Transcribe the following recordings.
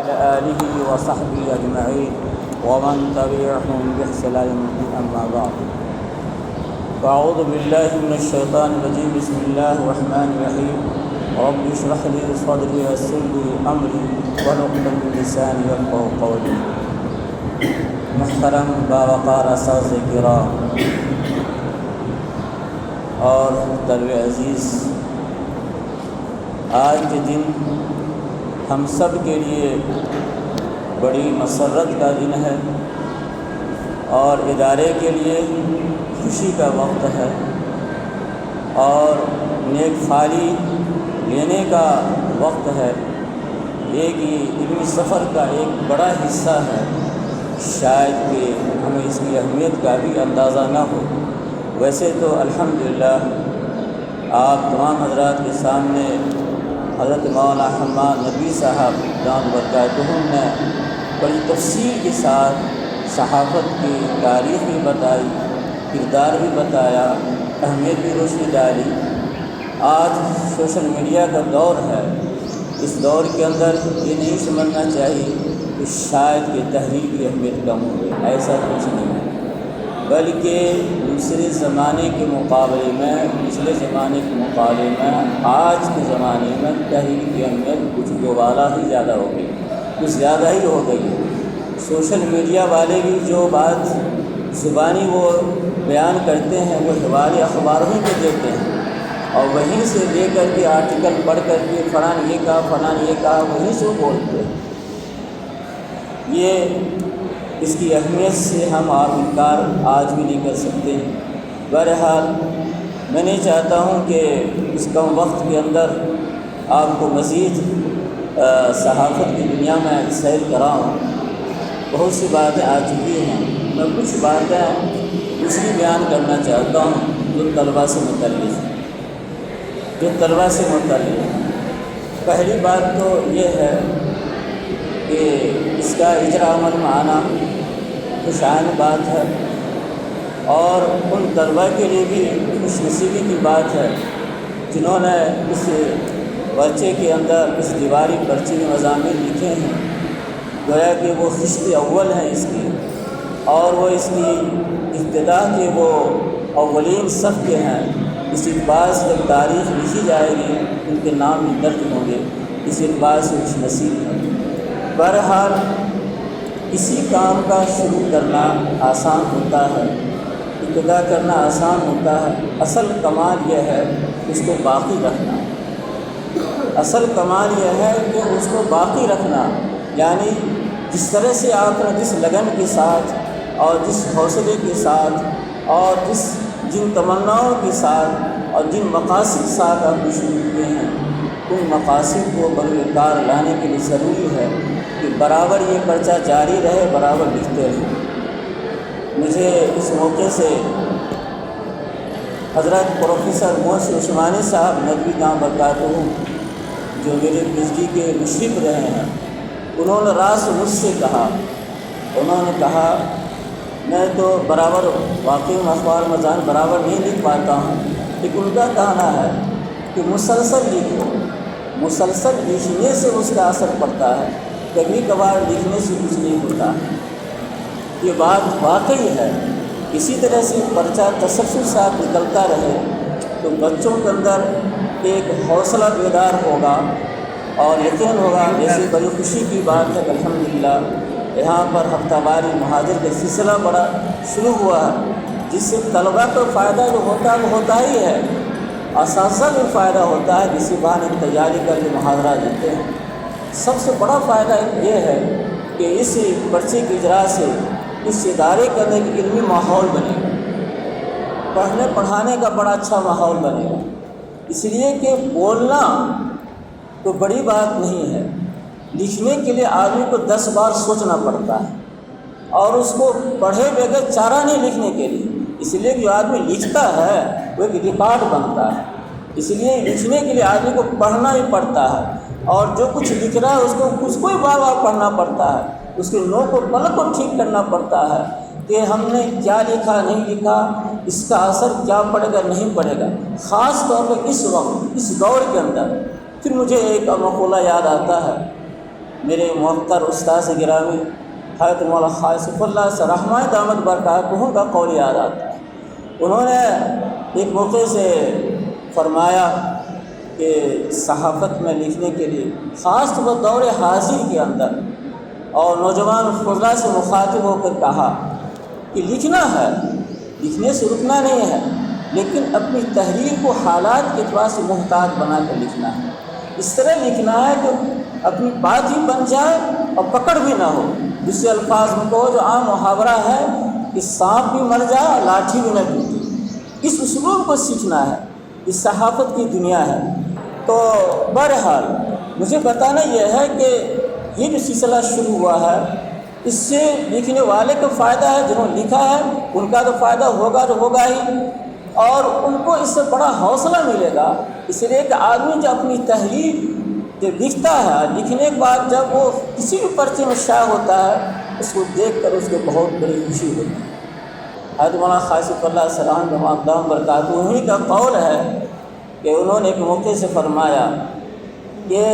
وعلى آله وصحبه أجمعين ومن تبعهم بإحسان أما بعد. فأعوذ بالله من الشيطان الرجيم. بسم الله الرحمن الرحيم. رب اشرح لي صدري ويسر لي أمري واحلل عقدة من لساني يفقهوا قولي. محترم باوقار اساتذہ کرام اور طلبہ عزیز، آج کے دن ہم سب کے لیے بڑی مسرت کا دن ہے اور ادارے کے لیے خوشی کا وقت ہے اور نیک فعلی لینے کا وقت ہے. ایک علمی سفر کا ایک بڑا حصہ ہے، شاید کہ ہمیں اس کی اہمیت کا بھی اندازہ نہ ہو. ویسے تو الحمدللہ آپ تمام حضرات کے سامنے حضرت مولانا حماد نبوی صاحب دام برکاتہم نے بڑی تفصیل کے ساتھ صحافت کی تاریخ بھی بتائی، کردار بھی بتایا، اہمیت بھی روشنی ڈالی. آج سوشل میڈیا کا دور ہے، اس دور کے اندر یہ نہیں سمجھنا چاہیے کہ شاید کہ تحریر کی اہمیت کم ہو گئی. ایسا کچھ نہیں ہے، بلکہ دوسرے زمانے کے مقابلے میں، پچھلے زمانے کے مقابلے میں آج کے زمانے میں تحریر کی اہمیت کچھ دوبارہ ہی زیادہ ہو گئی، کچھ زیادہ ہی ہو گئی ہے. سوشل میڈیا والے بھی جو بات زبانی وہ بیان کرتے ہیں وہ حوالے اخباروں ہی پہ دیتے ہیں اور وہیں سے لے کر کے آرٹیکل پڑھ کر کے فلاں یہ کہا فلاں یہ کہا وہیں سے بولتے ہیں. یہ اس کی اہمیت سے ہم آپ انکار آج بھی نہیں کر سکتے. بہرحال میں نہیں چاہتا ہوں کہ اس کم وقت کے اندر آپ کو مزید صحافت کی دنیا میں سیر کراؤں. بہت سی باتیں آ چکی ہیں، میں کچھ باتیں دوسری بیان کرنا چاہتا ہوں جو طلباء سے متعلق ہے. پہلی بات تو یہ ہے کہ اس کا اجرا عمل میں آنا خوشائن بات ہے اور ان طلباء کے لیے بھی خوش نصیبی کی بات ہے جنہوں نے اس پرچے کے اندر اس دیواری پرچے میں مضامین لکھے ہیں. گویا کہ وہ قسط اول ہیں اس کی اور وہ اس کی ابتدا کے وہ اولین صف کے ہیں. اس اعتبار سے جب تاریخ لکھی جائے گی ان کے نام بھی درج ہوں گے، اس اعتبار سے خوش نصیب ہے. بہرحال کسی کام کا شروع کرنا آسان ہوتا ہے، ابتدا کرنا آسان ہوتا ہے، اصل کمال یہ ہے اس کو باقی رکھنا. اصل کمال یہ ہے کہ اس کو باقی رکھنا، یعنی جس طرح سے آپ نے جس لگن کے ساتھ اور جس حوصلے کے ساتھ اور جن تمناؤں کے ساتھ اور جن مقاصد کے ساتھ آپ نے شروع کیے ہیں ان مقاصد کو بروئے کار لانے کے لیے ضروری ہے کہ برابر یہ پرچہ جاری رہے، برابر لکھتے رہیں. مجھے اس موقع سے حضرت پروفیسر محسن عثمانی صاحب ندوی دام برکاتہم جو میرے پی ایچ ڈی کے مشرف رہے ہیں، انہوں نے راز مجھ سے کہا، انہوں نے کہا میں تو برابر واقعی اخبار مضامین برابر نہیں لکھ پاتا ہوں، لیکن ان کا کہنا ہے کہ مسلسل لکھو، مسلسل لکھنے سے اس کا اثر پڑتا ہے، کبھی کبھار لکھنے سے کچھ نہیں ہوتا. یہ بات واقعی ہے. اسی طرح سے پرچہ تسلسل سے آپ نکلتا رہے تو بچوں کے اندر ایک حوصلہ بیدار ہوگا اور یقین ہوگا. جیسے بڑی خوشی کی بات ہے کہ الحمدللہ یہاں پر ہفتہ واری مہاجر کا سلسلہ بڑا شروع ہوا ہے، جس سے طلباء کو فائدہ جو ہوتا ہے وہ ہوتا ہی ہے، اساتذہ کو فائدہ ہوتا ہے کسی بہانے تیاری کر کے محاضرہ دیتے ہیں. سب سے بڑا فائدہ یہ ہے کہ اس پرچے کی اجرا سے اس ادارے کے اندر ایک علمی ماحول بنے گا، پڑھنے پڑھانے کا بڑا اچھا ماحول بنے گا. اس لیے کہ بولنا تو بڑی بات نہیں ہے، لکھنے کے لیے آدمی کو 10 بار سوچنا پڑتا ہے اور اس کو پڑھے بغیر چارہ نہیں لکھنے کے لیے. اس لیے کہ جو آدمی لکھتا ہے وہ ایک ریکارڈ بنتا ہے. اس لیے لکھنے کے لیے آدمی کو پڑھنا ہی پڑتا ہے اور جو کچھ لکھ رہا ہے اس کو ہی بار بار پڑھنا پڑتا ہے. اس کے نو کو پلک کو ٹھیک کرنا پڑتا ہے کہ ہم نے کیا لکھا نہیں لکھا، اس کا اثر کیا پڑے گا نہیں پڑے گا. خاص طور پہ اس وقت اس دور کے اندر پھر مجھے ایک مقولہ یاد آتا ہے. میرے موقر استاذ گرامی حضرت مولانا خواجہ سیف اللہ سے رحمہ دامت برکاتہ کا قول یاد آتا ہے۔ انہوں نے ایک موقع سے فرمایا کہ صحافت میں لکھنے کے لیے خاص طور پر دور حاضر کے اندر اور نوجوان فضلاء سے مخاطب ہو کر کہا کہ لکھنا ہے، لکھنے سے رکنا نہیں ہے، لیکن اپنی تحریر کو حالات کے اعتبار سے محتاط بنا کر لکھنا ہے۔ اس طرح لکھنا ہے کہ اپنی بات ہی بن جائے اور پکڑ بھی نہ ہو، دوسرے الفاظ میں کہو جو عام محاورہ ہے کہ سانپ بھی مر جائے لاٹھی بھی نہ ٹوٹے، اس اسلوب کو سیکھنا ہے۔ اس صحافت کی دنیا ہے۔ تو بہرحال مجھے بتانا یہ ہے کہ یہ جو سلسلہ شروع ہوا ہے اس سے لکھنے والے کو فائدہ ہے، جنہوں نے لکھا ہے ان کا تو فائدہ ہوگا تو ہوگا ہی، اور ان کو اس سے بڑا حوصلہ ملے گا، اس لیے کہ آدمی جو اپنی تحریر جو لکھتا ہے، لکھنے کے بعد جب وہ کسی بھی پرچے میں شائع ہوتا ہے اس کو دیکھ کر اس کو بہت بڑی خوشی ہوتی ہے۔ حضرت مولانا خواجہ سیف اللہ السلام دام برکاتہ انہیں کا قول ہے کہ انہوں نے ایک موقع سے فرمایا کہ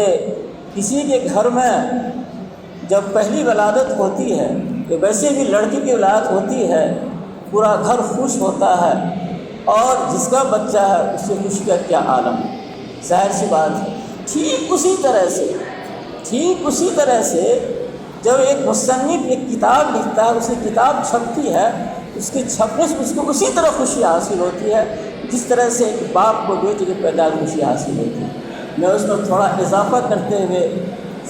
کسی کے گھر میں جب پہلی ولادت ہوتی ہے کہ ویسے بھی لڑکی کی ولادت ہوتی ہے پورا گھر خوش ہوتا ہے، اور جس کا بچہ ہے اس سے خوشی کا کیا عالم ہے، ظاہر سی بات ہے۔ ٹھیک اسی طرح سے جب ایک مصنف ایک کتاب لکھتا ہے، اس کی کتاب چھپتی ہے، اس کے چھپنے سے اس کو اسی طرح خوشی حاصل ہوتی ہے جس طرح سے ایک باپ کو بیٹے کی پیدائش خوشی حاصل ہوتی ہے۔ میں اس میں تھوڑا اضافہ کرتے ہوئے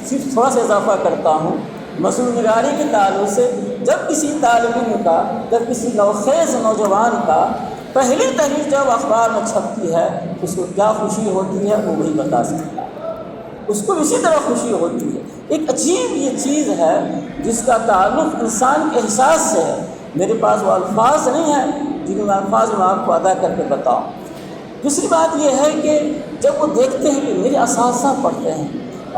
صرف تھوڑا سا اضافہ کرتا ہوں مضمون نگاری کے تعلق سے، جب کسی طالب علم کا، جب کسی نوخیز نوجوان کا پہلی تحریر جب اخبار میں چھپتی ہے اس کو کیا خوشی ہوتی ہے وہ وہی بتا سکتا ہے، اس کو اسی طرح خوشی ہوتی ہے۔ ایک عجیب یہ چیز ہے جس کا تعلق انسان کے احساس سے ہے۔ میرے پاس وہ الفاظ نہیں ہیں جن میں الفاظ میں آپ کو ادا کر کے بتاؤں۔ دوسری بات یہ ہے کہ جب وہ دیکھتے ہیں کہ میرے اساتذہ پڑھتے ہیں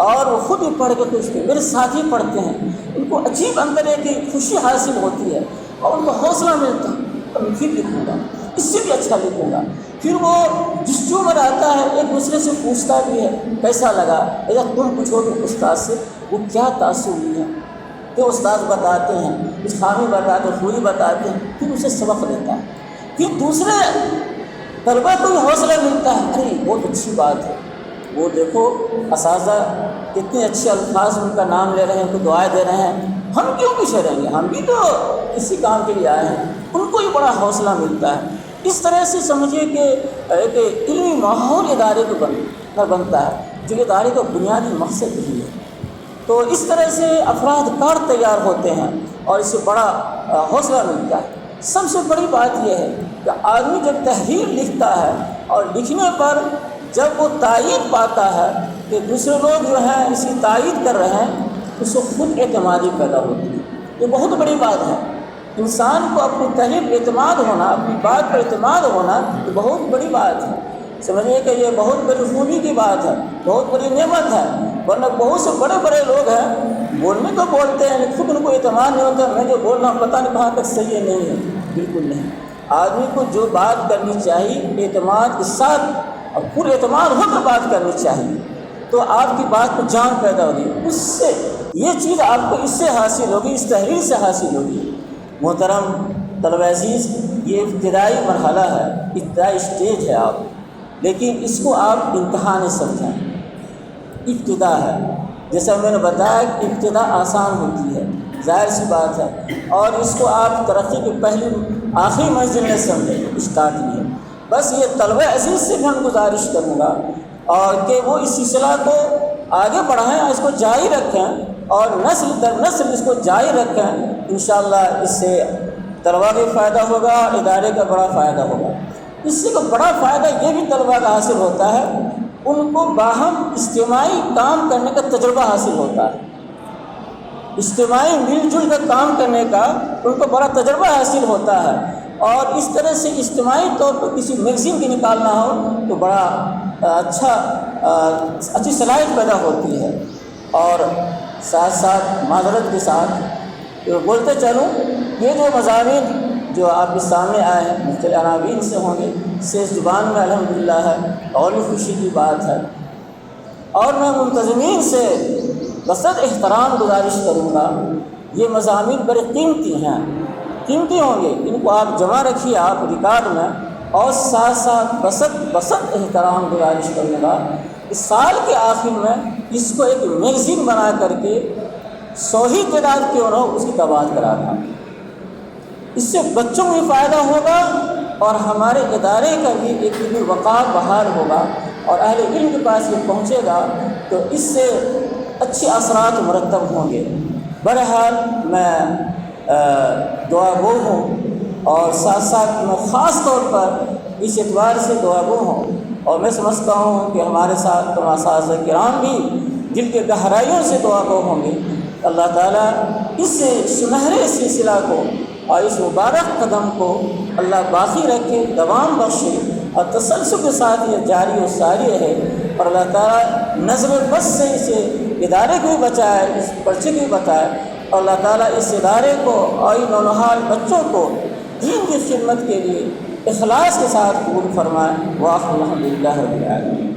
اور وہ خود ہی پڑھ کے خوش ہوتے ہیں، میرے ساتھی پڑھتے ہیں، ان کو عجیب اندر ہے کہ خوشی حاصل ہوتی ہے اور ان کو حوصلہ ملتا ہے اور میں پھر لکھوں گا، اس سے بھی اچھا لکھوں گا۔ پھر وہ جس جو میں رہتا ہے ایک دوسرے سے پوچھتا بھی ہے کیسا لگا، یا تم پوچھو کہ استاد سے وہ کیا تاثر ہوئی ہے، تو استاد بتاتے ہیں، کچھ خامی بتاتے ہیں، خوبی بتاتے ہیں، پھر اسے سبق دیتا ہے، پھر دوسرے طلبہ کو بھی حوصلہ ملتا ہے، ارے بہت اچھی بات ہے، وہ دیکھو اساتذہ کتنے اچھے الفاظ ان کا نام لے رہے ہیں، ان کو دعائیں دے رہے ہیں، ہم کیوں پیچھے رہیں گے، ہم بھی تو اسی کام کے لیے آئے ہیں، ان کو بھی بڑا حوصلہ ملتا ہے۔ اس طرح سے سمجھیے کہ ایک علمی ماحول ادارے کو بنتا ہے جو ادارے کا بنیادی مقصد یہی ہے۔ تو اس طرح سے افراد کار تیار ہوتے ہیں اور اس سے بڑا حوصلہ ملتا ہے۔ سب سے بڑی بات یہ ہے کہ آدمی جب تحریر لکھتا ہے اور لکھنے پر جب وہ تائید پاتا ہے کہ دوسرے لوگ جو ہیں اس کی تائید کر رہے ہیں، اس کو خود اعتمادی پیدا ہوتی ہے۔ یہ بہت بڑی بات ہے۔ انسان کو اپنی تحریر پر اعتماد ہونا، اپنی بات پر اعتماد ہونا یہ بہت بڑی بات ہے۔ سمجھیے کہ یہ بہت بڑی خوبی کی بات ہے، بہت بڑی نعمت ہے، ورنہ بہت سے بڑے بڑے لوگ ہیں بولنے کو بولتے ہیں لیکن خود ان کو اعتماد نہیں ہوتا، میں جو بول رہا ہوں پتہ نہیں کہاں تک صحیح ہے نہیں ہے۔ بالکل نہیں، آدمی کو جو بات کرنی چاہیے اعتماد کے ساتھ اور پورے اعتماد ہو کر بات کرنی چاہیے، تو آپ کی بات کو جان پیدا ہوگی، اس سے یہ چیز آپ کو اس سے حاصل ہوگی، اس تحریر سے حاصل ہوگی۔ محترم طلبہ عزیز، یہ ابتدائی مرحلہ ہے، ابتدائی اسٹیج ہے آپ، لیکن اس کو آپ انتہا نہیں سمجھیں، ابتدا ہے۔ جیسا میں نے بتایا کہ ابتدا آسان ہوتی ہے، ظاہر سی بات ہے، اور اس کو آپ ترقی کی پہلی آخری منزل میں سمجھیں، اسٹارٹنگ ہے۔ بس یہ طلبہ عزیز سے بھی ہم گزارش کروں گا اور کہ وہ اس سلسلہ کو آگے بڑھائیں، اس کو جاری رکھیں اور نسل در نسل اس کو جاری رکھیں۔ انشاءاللہ اس سے طلبہ بھی فائدہ ہوگا، ادارے کا بڑا فائدہ ہوگا۔ اس سے کوئی بڑا فائدہ یہ بھی طلبہ کا حاصل ہوتا ہے، ان کو باہم اجتماعی کام کرنے کا تجربہ حاصل ہوتا ہے، اجتماعی مل جل کر کام کرنے کا ان کو بڑا تجربہ حاصل ہوتا ہے، اور اس طرح سے اجتماعی طور پر کسی میگزین کی نکالنا ہو تو بڑا اچھی صلاحیت پیدا ہوتی ہے۔ اور ساتھ ساتھ معذرت کے ساتھ بولتے چلوں، یہ جو مضامین جو آپ کے سامنے آئے ہیں مختلف عناوین سے ہوں گے، سے زبان میں الحمدللہ ہے اور بھی خوشی کی بات ہے، اور میں منتظمین سے بصد احترام گزارش کروں گا، یہ مضامین بڑے قیمتی ہوں گے، ان کو آپ جمع رکھیے آپ ریکارڈ میں، اور ساتھ ساتھ بصد احترام گزارش کروں گا اس سال کے آخر میں اس کو ایک میگزین بنا کر کے 100 ہی تعداد کیوں نہ ہو اس کی طباعت کرا تھا۔ اس سے بچوں کو بھی فائدہ ہوگا اور ہمارے ادارے کا بھی ایک وقار بحال ہوگا، اور اہل علم کے پاس یہ پہنچے گا تو اس سے اچھے اثرات مرتب ہوں گے۔ بہرحال میں دعا گو ہوں، اور ساتھ ساتھ میں خاص طور پر اس اعتبار سے دعا گو ہوں، اور میں سمجھتا ہوں کہ ہمارے ساتھ اساتذہ کرام بھی دل کے گہرائیوں سے دعا گو ہوں گے۔ اللہ تعالیٰ اس سنہرے سلسلہ کو اور اس مبارک قدم کو اللہ باقی رکھے، دوام بخشے، اور تسلسل کے ساتھ یہ جاری و ساری رہے، اور اللہ تعالیٰ نظر بس سے اسے ادارے کو بھی بچائے، اس پرچے کو بھی بتائے، اور اللہ تعالیٰ اس ادارے کو اور ان نونہال بچوں کو دین کی خدمت کے لیے اخلاص کے ساتھ قبول فرمائے۔ وآخر الحمد للہ رب العالمین۔